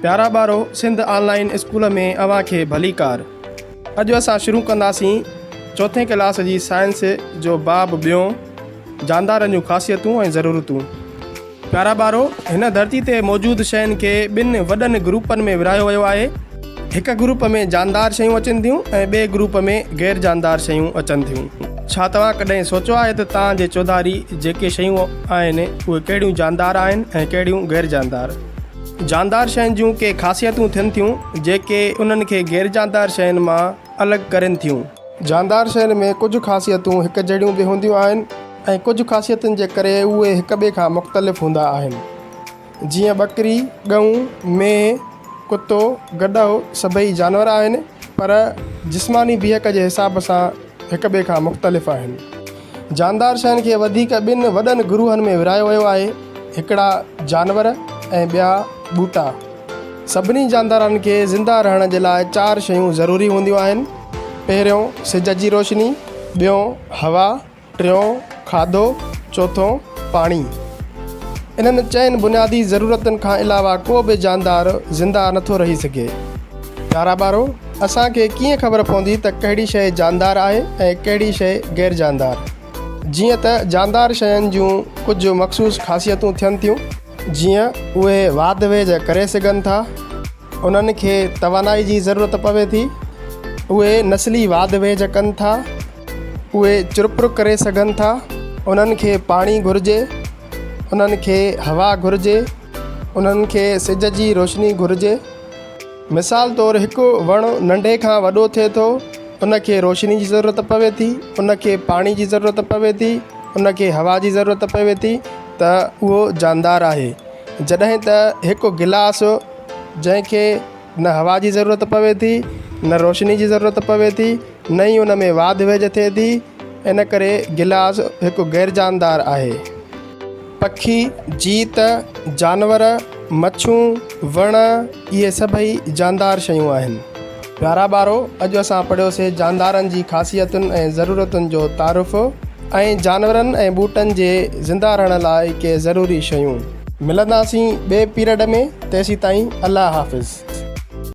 प्यारा ॿारो, Sindh online school में अव्हां खे भली कार। अॼु असां शुरू कंदासीं चौथें क्लास जी साइंस जो बाब ॿियों, जानदारनि जूं ख़ासियतूं ऐं ज़रूरतूं। प्यारा ॿारो, हिन धरती ते मौजूदु शयुनि खे ॿिनि वॾनि ग्रुपनि में विरहायो वियो आहे। हिकु ग्रुप में जानदार शयूं अचनि थियूं ऐं ॿिए ग्रुप में गैर जानदार शयूं अचनि थियूं। छा तव्हां कॾहिं सोचियो आहे त तव्हांजे चौधारी जेके शयूं आहिनि उहे कहिड़ियूं जानदार आहिनि ऐं कहिड़ियूं गैर जानदार? जानदार शयुनि जूं के ख़ासियतूं थियनि थियूं जेके उन्हनि खे गैर जानदार शयुनि मां अलॻि करनि थियूं। जानदार शयुनि में कुझु ख़ासियतूं हिकु जहिड़ियूं बि हूंदियूं आहिनि ऐं कुझु ख़ासियतुनि जे करे उहे हिक ॿिए खां मुख़्तलिफ़ हूंदा आहिनि। जीअं ॿकरी, ॻऊं, मेंह, कुतो, गॾो सभई जानवर आहिनि, पर जिस्मानी बीहक जे हिसाब सां हिक ॿिए खां मुख़्तलिफ़ आहिनि। जानदार शयुनि खे वधीक ॿिनि वॾनि गुरूहनि में विरहायो वियो आहे, हिकिड़ा जानवर ऐं ॿिया ॿूटा। सभिनी जानदारनि खे ज़िंदा रहण जे लाइ 4 शयूं ज़रूरी हूंदियूं आहिनि। पहिरियों सिज जी रोशनी, ॿियों हवा, टियों खाधो, चौथों पाणी। इन्हनि 4 बुनियादी ज़रूरतुनि खां अलावा को बि जानदार ज़िंदा नथो रही सघे। प्यारा ॿारो, असांखे कीअं ख़बर पवंदी त कहिड़ी शइ जानदार आहे ऐं कहिड़ी शइ गैर जानदार? जीअं त जानदार शयुनि जूं कुझु मख़सूस ख़ासियतूं थियनि थियूं, जीअं उहे वाध वेझ करे सघनि था, उन्हनि खे तवानाई जी ज़रूरत पवे थी, उहे नस्ली वाध वेझ कनि था, उहे चुरुपुरु करे सघनि था, उन्हनि खे पाणी घुरिजे, उन्हनि खे हवा घुरिजे, उन्हनि खे सिज जी रोशनी घुरिजे। मिसाल तौरु हिकु वणु नंढे खां वॾो थिए थो, उनखे रोशनी जी ज़रूरत पवे थी, उनखे पाणी जी ज़रूरत पवे थी, उनखे हवा जी ज़रूरत पवे थी, त उहो जानदार आहे। जॾहिं त हिकु गिलास जंहिंखे न हवा जी ज़रूरत पवे थी, न रोशनी जी ज़रूरत पवे थी, न ई उन में वाध वेझ थिए थी, इन करे गिलास हिकु गैर जानदार आहे। पखी, जीत, जानवर, मच्छूं, वण, इहे सभई जानदार शयूं आहिनि। प्यारा ॿारो, अॼु असां पढ़ियोसीं जानदारनि जी ख़ासियतुनि ऐं ज़रूरतुनि जो तारुफ़ ऐं जानवरनि ऐं ॿूटनि जे ज़िंदा रहण लाइ के ज़रूरी शयूं। मिलंदासीं ॿिए पीरियड में, तेसीं ताईं अल्लाह हाफ़िज़।